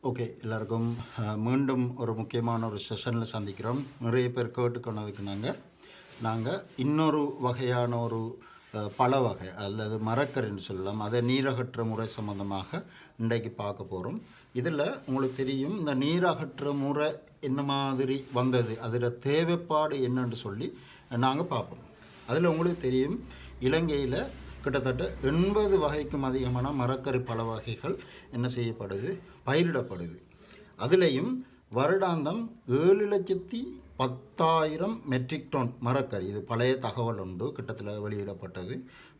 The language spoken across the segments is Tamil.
ஓகே, எல்லாருக்கும் மீண்டும் ஒரு முக்கியமான ஒரு செஷனில் சந்திக்கிறோம். நிறைய பேர் கேட்டுக்கொண்டதுக்கு நாங்கள் இன்னொரு வகையான ஒரு பல வகை அல்லது மரக்கறின்னு சொல்லலாம், அதை நீரகற்ற முறை சம்மந்தமாக இன்றைக்கு பார்க்க போகிறோம். இதில் உங்களுக்கு தெரியும், இந்த நீரகற்ற முறை என்ன மாதிரி வந்தது, அதில் தேவைப்பாடு என்னன்னு சொல்லி நாங்கள் பார்ப்போம். அதில் உங்களுக்கு தெரியும், இலங்கையில் கிட்டத்தட்ட 80 வகைக்கும் அதிகமான மரக்கறி பல வகைகள் என்ன செய்யப்படுது, பயிரிடப்படுது. அதுலேயும் வருடாந்தம் 7,10,000 மெட்ரிக் டன் மரக்கறி, இது பழைய தகவல் உண்டு, கிட்டத்தில் வெளியிடப்பட்டது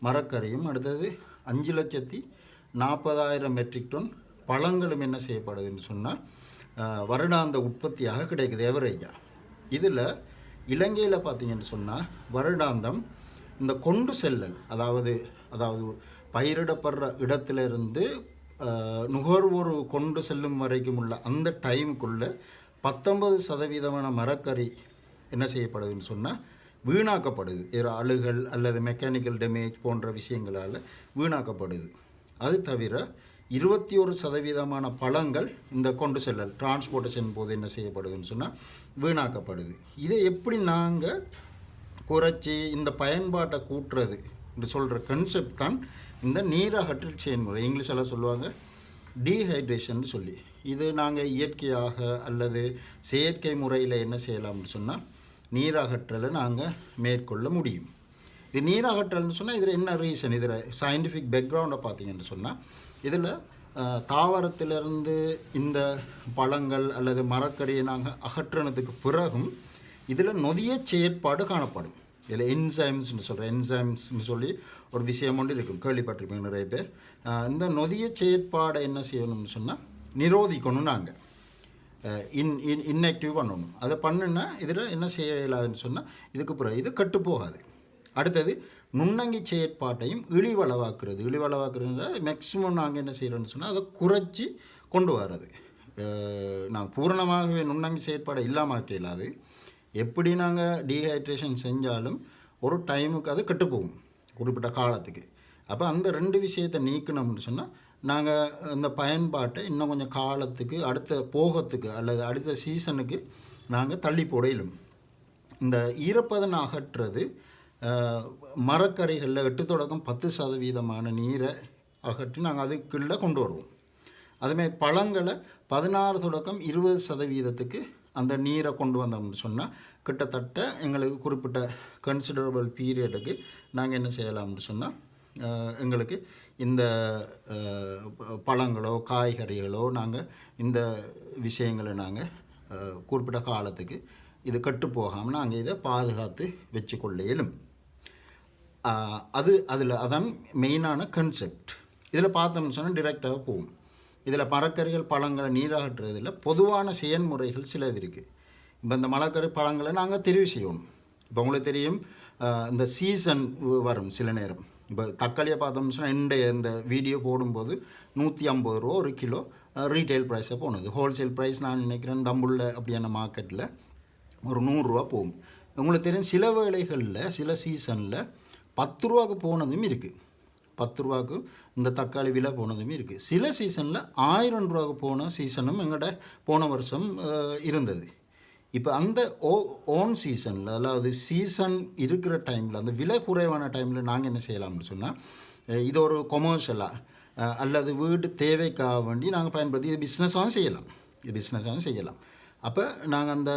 மரக்கறியும், அடுத்தது 5,40,000 மெட்ரிக் டன் பழங்களும் என்ன செய்யப்படுதுன்னு சொன்னால் வருடாந்த உற்பத்தியாக கிடைக்குது எவரேஜாக. இதில் இலங்கையில் பார்த்திங்கன்னு சொன்னால் வருடாந்தம் இந்த கொண்டு செல்லல், அதாவது பயிரிடப்படுற இடத்திலிருந்து நுகர்வோர் கொண்டு செல்லும் வரைக்கும் உள்ள அந்த டைமுக்குள்ளே 19% மரக்கறி என்ன செய்யப்படுதுன்னு சொன்னால் வீணாக்கப்படுது. அழுகல் அல்லது மெக்கானிக்கல் டேமேஜ் போன்ற விஷயங்களால் வீணாக்கப்படுது. அது தவிர 21% பழங்கள் இந்த கொண்டு செல்லல் டிரான்ஸ்போர்ட்டேஷன் போது என்ன செய்யப்படுதுன்னு சொன்னால் வீணாக்கப்படுது. இதை எப்படி நாங்கள் குறைச்சி இந்த பயன்பாட்டை கூட்டுறது என்று சொல்கிற கன்செப்ட் தான் இந்த நீரகற்றல் செயல்முறை. இங்கிலீஷில் சொல்லுவாங்க டீஹைட்ரேஷன் சொல்லி. இது நாங்கள் இயற்கையாக அல்லது செயற்கை முறையில் என்ன செய்யலாம்னு சொன்னால் நீரகற்றலை நாங்கள் மேற்கொள்ள முடியும். இது நீரகற்றல்னு சொன்னால் இதில் என்ன ரீசன், இதில் சயின்டிஃபிக் பேக்ரவுண்டை பார்த்தீங்கன்னு சொன்னால் இதில் தாவரத்திலிருந்து இந்த பழங்கள் அல்லது மரக்கறியை நாங்கள் அகற்றினதுக்கு பிறகும் இதில் நொதிய செயற்பாடு காணப்படும். இதில் என்சைம்ஸ்னு சொல்கிறேன், என்சைம்ஸ்னு சொல்லி ஒரு விஷயம் ஒன்று இருக்கும், கேள்விப்பட்டிருப்பீங்க நிறைய பேர். இந்த நொதிய செயற்பாடை என்ன செய்யணும்னு சொன்னால் நிரோதிக்கணும், நாங்கள் இன்ஆக்டிவ் பண்ணணும். அதை பண்ணுன்னா இதில் என்ன செய்ய இயலாதுன்னு சொன்னால் இதுக்கு பிறகு இது கட்டு போகாது. அடுத்தது நுண்ணங்கி செயற்பாட்டையும் இழிவளவாக்குறது. இழிவளவாக்குறது மேக்ஸிமம் நாங்கள் என்ன செய்கிறோன்னு சொன்னால் அதை குறைச்சி கொண்டு வர்றது. நான் பூரணமாகவே நுண்ணங்கி செயற்பாடை இல்லாமல் இயலாது. எப்படி நாங்கள் டீஹைட்ரேஷன் செஞ்சாலும் ஒரு டைமுக்கு அது கெட்டுப்போகும் குறிப்பிட்ட காலத்துக்கு. அப்போ அந்த ரெண்டு விஷயத்தை நீக்கணும்னு சொன்னால் நாங்கள் இந்த பயன்பாட்டை இன்னும் கொஞ்சம் காலத்துக்கு அடுத்த போகத்துக்கு அல்லது அடுத்த சீசனுக்கு நாங்கள் தள்ளி போடையிலும். இந்த ஈரப்பதன் அகற்றுறது மரக்கறிகளில் 8-10% நீரை அகற்றி நாங்கள் அதுக்குள்ளே கொண்டு வருவோம். அதுமாதிரி பழங்களை 16-20% அந்த நீரை கொண்டு வந்தோம்னு சொன்னால் கிட்டத்தட்ட எங்களுக்கு குறிப்பிட்ட கன்சிடரபிள் பீரியடுக்கு நாங்கள் என்ன செய்யலாம்னு சொன்னால் எங்களுக்கு இந்த பழங்களோ காய்கறிகளோ நாங்கள் இந்த விஷயங்களை நாங்கள் குறிப்பிட்ட காலத்துக்கு இது கட்டு போகாமல் நாங்கள் இதை பாதுகாத்து வச்சு கொள்ள இயலும். அதான் மெயினான கன்செப்ட். இதில் பார்த்தோம்னு சொன்னால் டிரெக்டாக போகும். இதில் மரக்கறிகள் பழங்களை நீராகற்றுறதில் பொதுவான செயல்முறைகள் சிலது இருக்குது. இப்போ இந்த மரக்கறி பழங்களை நாங்கள் தெரிவு செய்யணும். இப்போ உங்களுக்கு தெரியும், இந்த சீசன் வரும் சில நேரம். இப்போ தக்காளியை பார்த்தோம்னு சொன்னால் இந்த வீடியோ போடும்போது 150 ரூபா ஒரு கிலோ ரீட்டைல் ப்ரைஸாக போனது. ஹோல்சேல் ப்ரைஸ் நான் நினைக்கிறேன் தம்புள்ள அப்படியான மார்க்கெட்டில் ஒரு 100 ரூபா போகும். உங்களுக்கு தெரியும், சில வேளைகளில் சில சீசனில் 10 ரூபாவுக்கு போனதும் இருக்குது. 10 ரூபாவுக்கு இந்த தக்காளி விலை போனதும் இருக்குது. சில சீசனில் 1000 ரூபாவுக்கு போன சீசனும் எங்கள்கிட்ட போன வருஷம் இருந்தது. இப்போ அந்த ஓன் சீசனில், அதாவது சீசன் இருக்கிற டைமில், அந்த விலை குறைவான டைமில் நாங்கள் என்ன செய்யலாம்னு சொன்னால் இது ஒரு கொமர்ஷியலாக அல்லது வீட்டு தேவைக்காக வேண்டி நாங்கள் பயன்படுத்தி இது பிஸ்னஸாகவும் செய்யலாம். அப்போ நாங்கள் அந்த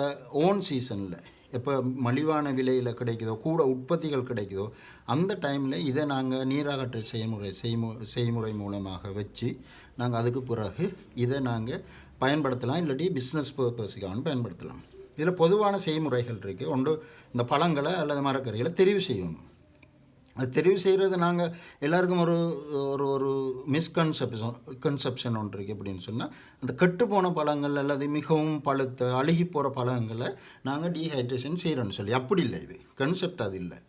ஓன் சீசனில் எப்போ மலிவான விலையில் கிடைக்குதோ, கூட உற்பத்திகள் கிடைக்குதோ, அந்த டைமில் இதை நாங்கள் நீராகற்றல் செய்முறை மூலமாக வச்சு நாங்கள் அதுக்கு பிறகு இதை நாங்கள் பயன்படுத்தலாம், இல்லாட்டி பிஸ்னஸ் பர்பஸுக்காக பயன்படுத்தலாம். இதில் பொதுவான செய்முறைகள் இருக்குது. ஒன்று, இந்த பழங்களை அல்லது மரக்கறிகளை தெரிவு செய்யணும். அது தெரிவு செய்கிறது நாங்கள் எல்லாருக்கும் ஒரு ஒரு மிஸ்கன்செப்ஷன் ஒன்று இருக்குது. எப்படின்னு சொன்னால், அந்த கெட்டுப்போன பழங்கள் அல்லது மிகவும் பழுத்த அழுகி போகிற பழங்களை நாங்கள் டீஹைட்ரேஷன் செய்கிறோன்னு சொல்லி. அப்படி இல்லை, இது கன்செப்ட் அது இல்லை.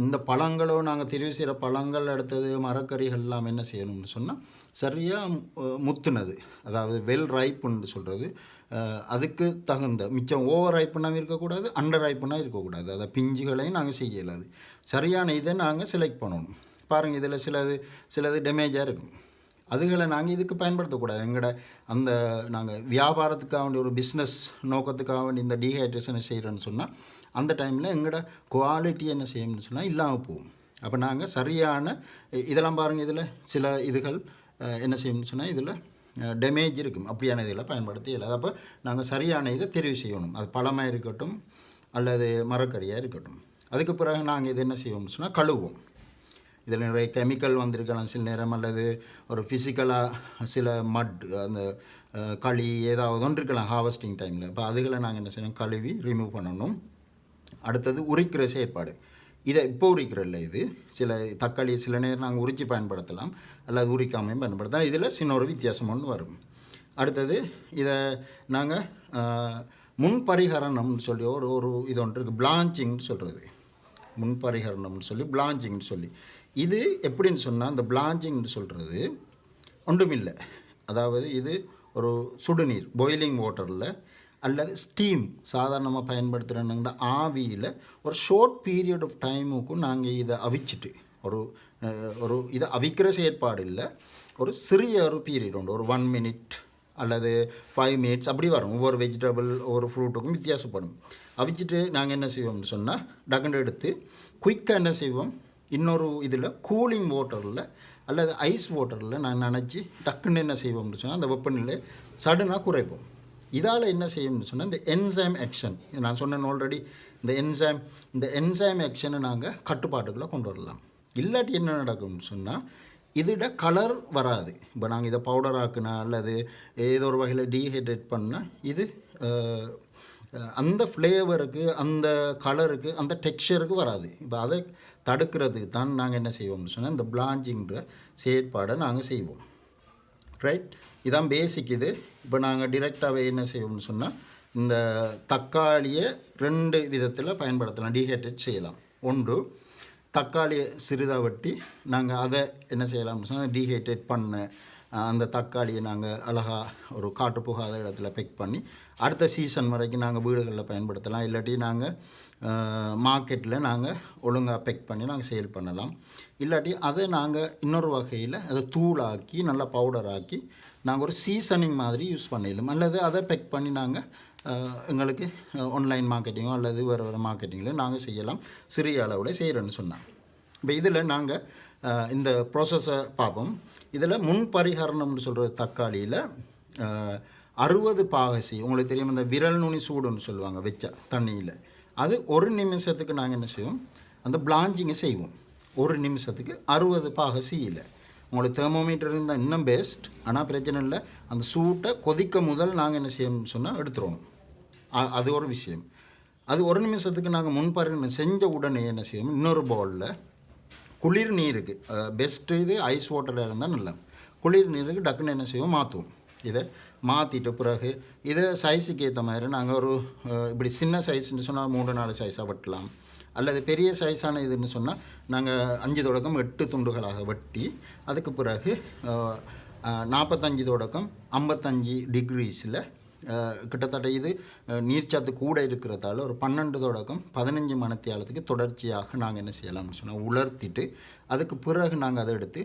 இந்த பழங்களோ நாங்கள் தெரிவு செய்கிற பழங்கள், அடுத்தது மரக்கறிகள் எல்லாம் என்ன செய்யணும்னு சொன்னால் சரியாக முத்துனது, அதாவது வெல் ரைப்புன்னு சொல்கிறது, அதுக்கு தகுந்த மிச்சம் ஓவர் ரைப்புனாக இருக்கக்கூடாது, அண்டர் ரைப்புனாக இருக்கக்கூடாது. அதை பிஞ்சுகளையும் நாங்கள் செய்யலாது. சரியான இதை நாங்கள் செலக்ட் பண்ணணும். பாருங்கள், இதில் சிலது டேமேஜாக இருக்கும். அதுகளை நாங்கள் இதுக்கு பயன்படுத்தக்கூடாது. எங்களோட அந்த நாங்கள் வியாபாரத்துக்காக வேண்டிய ஒரு பிஸ்னஸ் நோக்கத்துக்காக வேண்டிய இந்த டீஹைட்ரேஷனை செய்கிறோன்னு சொன்னால் அந்த டைமில் எங்களோட குவாலிட்டி என்ன செய்யணும்னு சொன்னால் இல்லாமல் போகும். அப்போ நாங்கள் சரியான இதெல்லாம் பாருங்கள், இதில் சில இதுகள் என்ன செய்யணும்னு சொன்னால் இதில் டேமேஜ் இருக்கும். அப்படியான இதில் பயன்படுத்தி இல்லை. அப்போ நாங்கள் சரியான இதை தெரிவு செய்யணும். அது பழமாக இருக்கட்டும் அல்லது மரக்கறியாக இருக்கட்டும். அதுக்கு பிறகு நாங்கள் இது என்ன செய்வோம்னு சொன்னால் கழுவோம். இதில் நிறைய கெமிக்கல் வந்திருக்கலாம் சில நேரம், அல்லது ஒரு ஃபிசிக்கலாக சில மட் அந்த களி ஏதாவது ஒன்று இருக்கலாம் ஹார்வெஸ்டிங் டைமில். இப்போ அதுகளை நாங்கள் என்ன செய்யணும், கழுவி ரிமூவ் பண்ணணும். அடுத்தது உரிக்கிற செயற்பாடு. இதை இப்போ உரிக்கிறதில்ல, இது சில தக்காளி சில நேரம் நாங்கள் உரித்து பயன்படுத்தலாம் அல்லது உரிக்காமையும் பயன்படுத்தலாம். இதில் சின்ன ஒரு வித்தியாசம் ஒன்று வரும். அடுத்தது இதை நாங்கள் முன்பரிகரணம்னு சொல்லி ஒரு இது ஒன்று இருக்குது, பிளாஞ்சிங்னு சொல்கிறது. முன்பரிகரணம்னு சொல்லி பிளாஞ்சிங்னு சொல்லி இது எப்படின்னு சொன்னால், இந்த பிளாஞ்சிங்னு சொல்கிறது ஒன்றுமில்லை. அதாவது இது ஒரு சுடுநீர் பாயிலிங் வாட்டரில் அல்லது ஸ்டீம் சாதாரணமாக பயன்படுத்துகிறோன்னு இந்த ஆவியில் ஒரு ஷார்ட் பீரியட் ஆஃப் டைமுக்கும் நாங்கள் இதை அவிச்சிட்டு ஒரு இதை அவிக்கிற செயற்பாடு இல்லை, ஒரு சிறிய ஒரு பீரியட் உண்டு, ஒரு 1 minute அல்லது 5 minutes அப்படி வரும். ஒவ்வொரு வெஜிடபிள் ஒவ்வொரு ஃப்ரூட்டுக்கும் வித்தியாசப்படும். அவிச்சிட்டு நாங்கள் என்ன செய்வோம்னு சொன்னால் டக்குன்னு எடுத்து குயிக்காக என்ன செய்வோம், இன்னொரு இதில் கூலிங் வாட்டரில் அல்லது ஐஸ் வாட்டரில் நான் நினச்சி டக்குன்னு என்ன செய்வோம்னு சொன்னால் அந்த வெப்பநிலை சடனாக குறைப்போம். இதால் என்ன செய்யணும்னு சொன்னால் இந்த என்சைம் ஆக்ஷன், நான் சொன்னேன் ஆல்ரெடி, இந்த என்சைம் ஆக்ஷனை நாங்கள் கட்டுப்பாட்டுக்குள்ளே கொண்டு வரலாம். இல்லாட்டி என்ன நடக்கும்னு சொன்னால் இதோட கலர் வராது. இப்போ நாங்கள் இதை பவுடர் ஆக்குனா அல்லது ஏதோ ஒரு வகையில் டீஹைட்ரேட் பண்ணால் இது அந்த ஃப்ளேவருக்கு அந்த கலருக்கு அந்த டெக்ஸ்சருக்கு வராது. இப்போ அதை தடுக்கிறதுக்கு தான் நாங்கள் என்ன செய்வோம்னு சொன்னால் இந்த பிளாஞ்சிங்கிற செயற்பாடை நாங்கள் செய்வோம். ரைட், இதான் பேசிக். இது இப்போ நாங்கள் டிரெக்டாகவே என்ன செய்வோம்னு சொன்னால் இந்த தக்காளியை 2 விதத்தில் பயன்படுத்தலாம், டீஹைட்ரேட் செய்யலாம். ஒன்று, தக்காளியை சிறிதாக வெட்டி நாங்கள் அதை என்ன செய்யலாம்னு சொன்னால் டீஹைட்ரேட் பண்ண அந்த தக்காளியை நாங்கள் அழகாக ஒரு காற்று புகாத இடத்துல பெக் பண்ணி அடுத்த சீசன் வரைக்கும் நாங்கள் வீடுகளில் பயன்படுத்தலாம். இல்லாட்டி நாங்கள் மார்க்கெட்டில் நாங்கள் ஒழுங்காக பெக் பண்ணி நாங்கள் சேல் பண்ணலாம். இல்லாட்டி அதை நாங்கள் இன்னொரு வகையில் அதை தூளாக்கி நல்லா பவுடர் ஆக்கி நாங்கள் ஒரு சீசனிங் மாதிரி யூஸ் பண்ணிடலாம். அல்லது அதை பெக் பண்ணி நாங்கள் எங்களுக்கு ஆன்லைன் மார்க்கெட்டிங்கோ அல்லது வேறு மார்க்கெட்டிங்கில் நாங்கள் செய்யலாம், சிறிய அளவில் செய்கிறோன்னு சொன்னால். இப்போ இதில் நாங்கள் இந்த ப்ராசஸை பார்ப்போம். இதில் முன்பரிகரணம்னு சொல்கிற தக்காளியில் 60 பாகசி, உங்களுக்கு தெரியும் இந்த விரல் நுனி சூடுன்னு சொல்லுவாங்க வச்சா தண்ணியில், அது 1 நிமிஷத்துக்கு நாங்கள் என்ன செய்வோம், அந்த பிளாஞ்சிங்கை செய்வோம். 1 நிமிஷத்துக்கு 60 பாகசியில். உங்களுக்கு தெர்மோமீட்டர் இருந்தால் இன்னும் பெஸ்ட். ஆனால் பிரச்சனை இல்லை, அந்த சூட்டை கொதிக்க முதல் நாங்கள் என்ன செய்யணும்னு சொன்னால் எடுத்துருவோம். அது ஒரு விஷயம். அது 1 நிமிஷத்துக்கு நாங்கள் முன்பரிகரணம் செஞ்ச உடனே என்ன செய்வோம், இன்னொரு பவுலில் குளிர் நீருக்கு பெஸ்ட்டு, இது ஐஸ் வாட்டரில் இருந்தால் நல்லா, குளிர் நீருக்கு டக்குன்னு என்ன செய்வோம் மாற்றுவோம். இதை மாற்றிட்ட பிறகு இதை சைஸுக்கு ஏற்ற மாதிரி நாங்கள் ஒரு இப்படி சின்ன சைஸ்ன்னு சொன்னால் 3-4 சைஸாக வெட்டலாம். அல்லது பெரிய சைஸான இதுன்னு சொன்னால் நாங்கள் 5 தொடக்கம் 8 துண்டுகளாக வெட்டி அதுக்கு பிறகு 45 தொடக்கம் 55 டிகிரிஸில் கிட்டத்தட்ட இது நீர்ச்சத்து கூட இருக்கிறதால ஒரு 12 தொடக்கம் 15 மணித்தியாலத்துக்கு தொடர்ச்சியாக நாங்கள் என்ன செய்யலாம்னு சொன்னால் உலர்த்திட்டு அதுக்கு பிறகு நாங்கள் அதை எடுத்து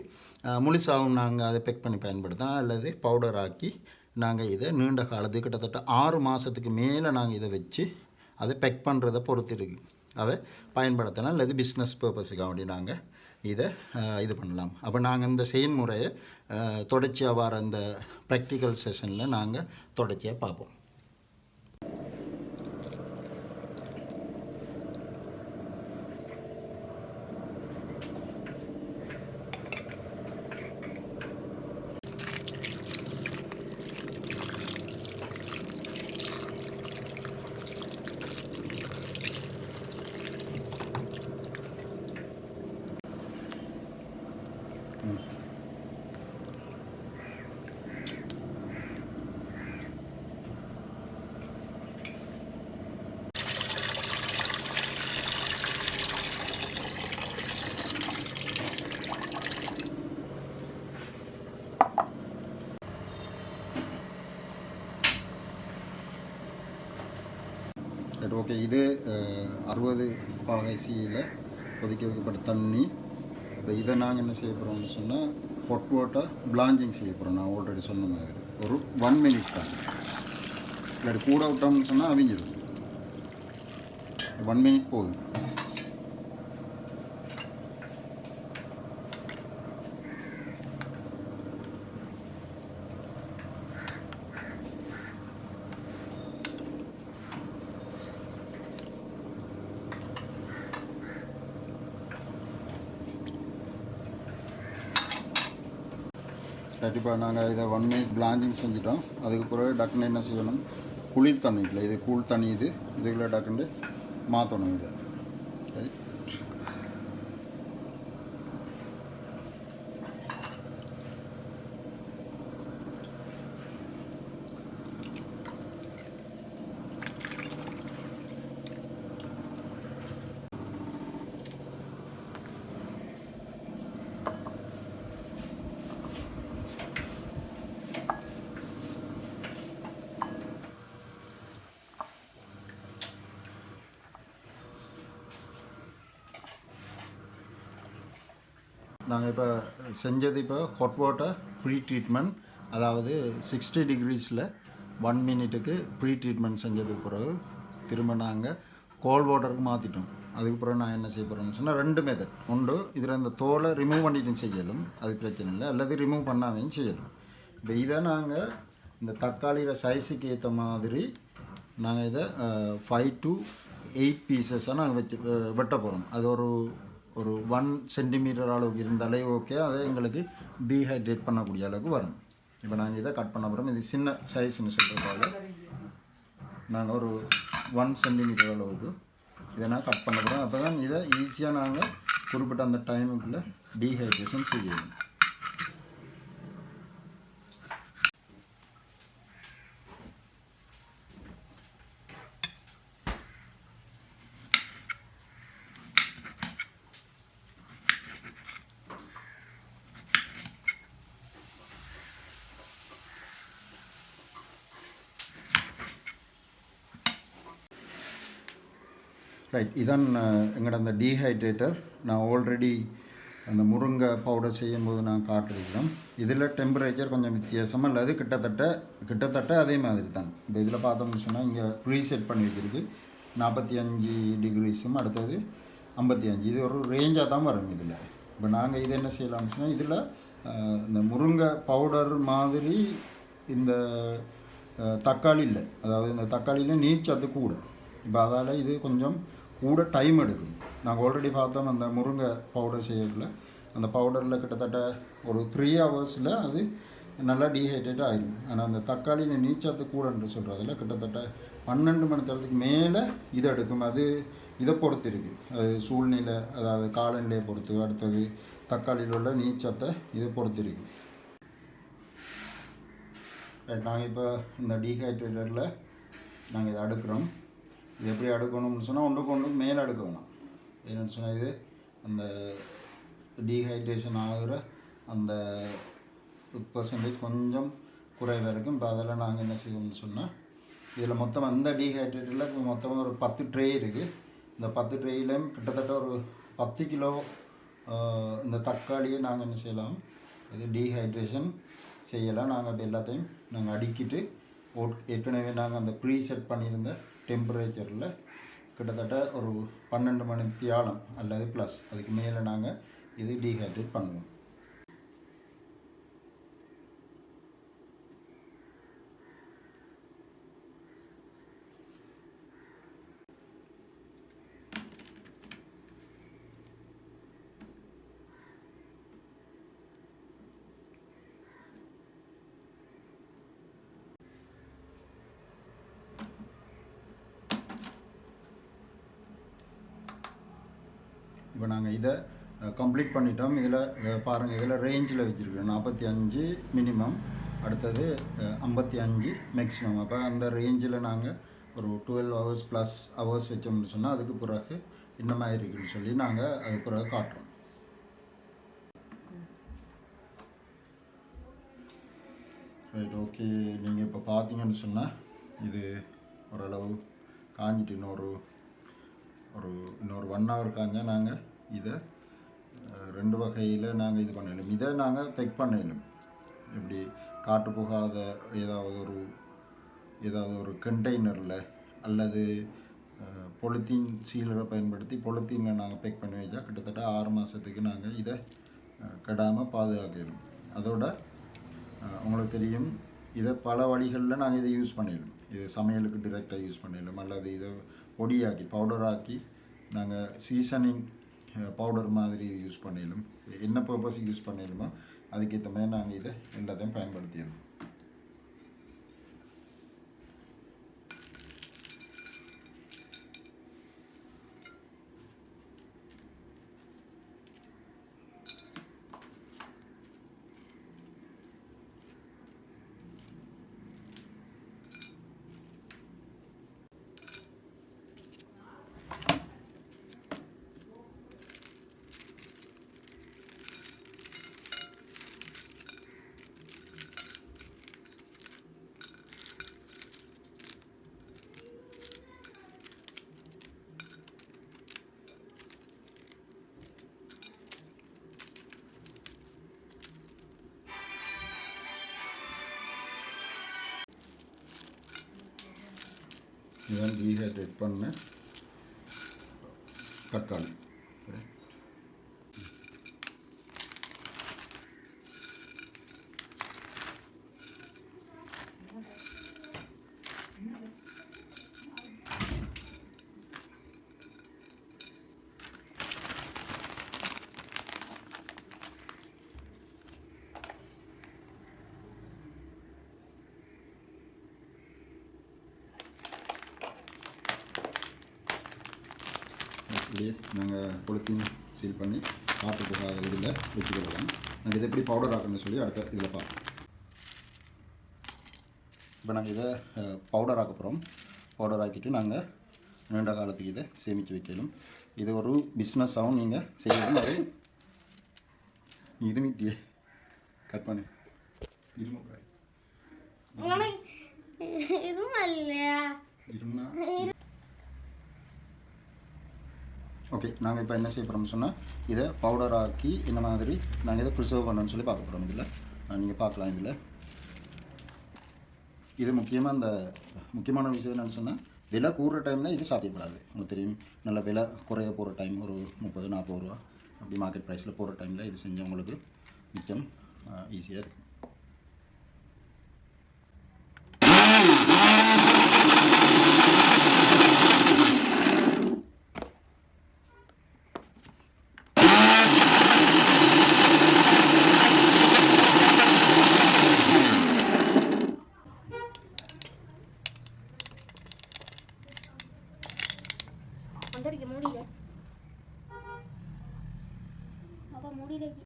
முழுசாகவும் நாங்கள் அதை பெக் பண்ணி பயன்படுத்தலாம். அல்லது பவுடர் ஆக்கி நாங்கள் இதை நீண்ட காலத்துக்கு கிட்டத்தட்ட 6 மாதத்துக்கு மேலே நாங்கள் இதை வச்சு அதை பெக் பண்ணுறதை பொறுத்து இருக்குது, அதை பயன்படுத்தலாம். அல்லது பிஸ்னஸ் பர்பஸுக்காக வேண்டி நாங்கள் இதை இது பண்ணலாம். அப்போ நாங்கள் இந்த செயல்முறையை தொடர்ச்சியாக வர இந்த ப்ராக்டிக்கல் செஷனில் நாங்கள் தொடர்ச்சியாக பார்ப்போம். ஓகே, இது 60 பாகைசியில் கொதிக்க வைக்கப்பட்ட தண்ணி. இப்போ இதை நாங்கள் என்ன செய்ய போகிறோம்னு சொன்னால் ஹாட் வாட்டர் பிளாஞ்சிங் செய்ய போகிறோம். நான் ஆல்ரெடி சொன்ன மாதிரி ஒரு 1 மினிட் தான். இல்லாட்டி கூட விட்டோம்னு சொன்னால் அவிஞ்சிடும். 1 மினிட் போதும். கண்டிப்பாக நாங்கள் இதை 1 மினிட் பிளாஞ்சிங் செஞ்சிட்டோம். அதுக்கு பிறகு டக்குன்னு என்ன செய்யணும், குளிர் தண்ணி இல்லை, இது கூல் தண்ணி, இதுக்குள்ளே டக்குன்னு மாற்றணும் இதை. ரைட். நாங்கள் இப்போ செஞ்சது இப்போ ஹாட் வாட்டர் ப்ரீ ட்ரீட்மெண்ட், அதாவது 60 டிகிரிஸில் 1 மினிட்டுக்கு ப்ரீ ட்ரீட்மெண்ட் செஞ்சதுக்கு பிறகு திரும்ப நாங்கள் கோல்ட் வாட்டருக்கு மாற்றிட்டோம். அதுக்கு பிறகு நான் என்ன செய்ய போகிறோம்னு சொன்னால் 2 மெத்தட் உண்டு. இதில் இந்த தோலை ரிமூவ் பண்ணிட்டும் செய்யலும், அது பிரச்சனை இல்லை, அல்லது ரிமூவ் பண்ணாமையும் செய்யலும். இப்போ இதை நாங்கள் இந்த தக்காளியில் சைஸுக்கு ஏற்ற மாதிரி நாங்கள் இதை 5 to 8 பீசஸாக நாங்கள் வெட்ட போகிறோம். அது ஒரு 1 சென்டிமீட்டர் அளவுக்கு இருந்தாலே ஓகே. அதை எங்களுக்கு டீஹைட்ரேட் பண்ணக்கூடிய அளவுக்கு வரும். இப்போ நாங்கள் இதை கட் பண்ண போகிறோம். இது சின்ன சைஸ்ன்னு சொல்கிறதால நாங்கள் ஒரு 1 சென்டிமீட்டர் அளவுக்கு இதை நான் கட் பண்ண போகிறோம். அப்போ தான் இதை ஈஸியாக நாங்கள் குறிப்பிட்ட அந்த டைமுக்குள்ளே டீஹைட்ரேஷன் செய்யணும். ரைட். இதான் எங்களோட அந்த டீஹைட்ரேட்டர். நான் ஆல்ரெடி அந்த முருங்கை பவுடர் செய்யும்போது நான் காட்டிருக்கிறேன். இதில் டெம்பரேச்சர் கொஞ்சம் வித்தியாசமாக இல்லாது, கிட்டத்தட்ட அதே மாதிரி தான். இப்போ இதில் பார்த்தோம்னு சொன்னால் இங்கே ப்ரீசெட் பண்ணி வச்சுருக்கு 45 டிகிரிஸும், அடுத்தது 55. இது ஒரு ரேஞ்சாக தான் வரும் இதில். இப்போ நாங்கள் இது என்ன செய்யலாம்னு சொன்னால், இதில் இந்த முருங்கை பவுடர் மாதிரி இந்த தக்காளி இல்லை, அதாவது இந்த தக்காளியில் நீர்ச்சத்து கூட. இப்போ அதால் இது கொஞ்சம் கூட டைம் எடுக்கும். நாங்கள் ஆல்ரெடி பார்த்தோம் அந்த முருங்கை பவுடர் செய்யறதுல, அந்த பவுடரில் கிட்டத்தட்ட ஒரு 3 ஹவர்ஸில் அது நல்லா டீஹைட்ரேட் ஆகிடும். ஆனால் அந்த தக்காளியில் நீர்ச்சத்து கூடன்னு சொல்கிறதுல கிட்டத்தட்ட 12 மணி நேரத்துக்கு மேலே இதை எடுக்கும். அது இதை பொறுத்து இருக்குது, அது சூழ்நிலை, அதாவது காலநிலையை பொறுத்து, அடுத்தது தக்காளியில் உள்ள நீர்ச்சத்தை இதை பொறுத்து இருக்குது. நாங்கள் இப்போ இந்த டீஹைட்ரேட்டரில் நாங்கள் இதை அடுக்கிறோம். இது எப்படி அடுக்கணும்னு சொன்னால் ஒன்றுக்கு மேலே அடுக்க வேணாம். என்னென்னு சொன்னால் இது அந்த டீஹைட்ரேஷன் ஆகிற அந்த பெர்சன்டேஜ் கொஞ்சம் குறைவாக இருக்கும். இப்போ அதெல்லாம் நாங்கள் என்ன செய்வோம்னு சொன்னால், இதில் மொத்தம் அந்த டீஹைட்ரேட்டரில் இப்போ மொத்தமாக ஒரு 10 ட்ரே இருக்குது. இந்த 10 ட்ரேயிலையும் கிட்டத்தட்ட ஒரு 10 கிலோ இந்த தக்காளியை நாங்கள் என்ன செய்யலாம், இது டீஹைட்ரேஷன் செய்யலாம். நாங்கள் இப்போ எல்லாத்தையும் நாங்கள் அடுக்கிட்டு ஏற்கனவே நாங்கள் அந்த ப்ரீசெட் பண்ணியிருந்த டெம்பரேச்சரில் கிட்டத்தட்ட ஒரு 12 மணி தியாலம் அல்லது ப்ளஸ் அதுக்கு மேலே நாங்கள் இது டீஹைட்ரேட் பண்ணுவோம். இப்போ நாங்கள் இதை கம்ப்ளீட் பண்ணிட்டோம். இதில் பாருங்கள், இதில் ரேஞ்சில் வச்சுருக்கோம் 45 மினிமம், அடுத்தது 55 மேக்ஸிமம். அப்போ அந்த ரேஞ்சில் நாங்கள் ஒரு 12 ஹவர்ஸ் ப்ளஸ் ஹவர்ஸ் வச்சோம்னு சொன்னால் அதுக்கு பிறகு என்ன மாதிரி இருக்குன்னு சொல்லி நாங்கள் அதுக்கு பிறகு காட்டுறோம். Right, okay. நீங்கள் இப்போ பார்த்தீங்கன்னு சொன்னால் இது ஓரளவு காஞ்சிட்டு இன்னொரு 1 ஹவர் காஞ்சால் நாங்கள் இதை 2 வகையில் நாங்கள் இது பண்ணலும். இதை நாங்கள் பெக் பண்ணலும். இப்படி காற்று போகாத ஏதாவது ஒரு கண்டெய்னரில் அல்லது பொலித்தீன் சீலரை பயன்படுத்தி பொலித்தீனில் நாங்கள் பேக் பண்ணி வச்சா கிட்டத்தட்ட 6 மாதத்துக்கு நாங்கள் இதை கெடாமல் பாதுகாக்கணும். அதோட உங்களுக்கு தெரியும், இதை பல வழிகளில் நாங்கள் இதை யூஸ் பண்ணிடலாம். இது சமையலுக்கு டிரெக்டாக யூஸ் பண்ணிடலாம், அல்லது இதை பொடியாக்கி பவுடராக்கி நாங்கள் சீசனிங் பவுடர் மாதிரி யூஸ் பண்ணிடலாம். என்ன பர்பஸுக்கு யூஸ் பண்ணிடலுமோ அதுக்கேற்ற மாதிரி நாங்கள் இதை எல்லாத்தையும் பயன்படுத்திடணும். இதுதான் டீஹைட்ரேட் பண்ண தக்காளி. அப்படியே நாங்கள் பொலித்தீன் சீல் பண்ணி காற்று போகாத இதில் வச்சுக்கிடலாம். நாங்கள் இதை எப்படி பவுடர் ஆக்கணும்னு சொல்லி அடுத்த இதில் பார்ப்போம். இப்போ நாங்கள் இதை பவுடர் ஆக்க போகிறோம். பவுடர் ஆக்கிட்டு நாங்கள் நீண்ட காலத்துக்கு இதை சேமித்து வைக்கணும். இது ஒரு பிஸ்னஸாகவும் நீங்கள் செய்யணும். அது இருமிட்டியே கட் பண்ணு இருமா. ஓகே, நாங்கள் இப்போ என்ன செய்ய போகிறோம்னு சொன்னால் இதை பவுடர் ஆக்கி என்ன மாதிரி நாங்கள் இதை ப்ரிசர்வ் பண்ணணும்னு சொல்லி பார்க்க போகிறோம். இதில் நீங்கள் பார்க்கலாம். இதில் இது முக்கியமான விஷயம் என்னென்னு சொன்னால், விலை கூடுற டைமில் இது சாத்தியப்படாது. உங்களுக்கு தெரியும், நல்ல விலை குறைய போகிற டைம் ஒரு 30-40 ரூபா அப்படி மார்க்கெட் ப்ரைஸில் போகிற டைமில் இது செஞ்சவங்களுக்கு மிச்சம் ஈஸியாக இருக்கும். अंदर के मोड़ी है, अब मोड़ी लेगी।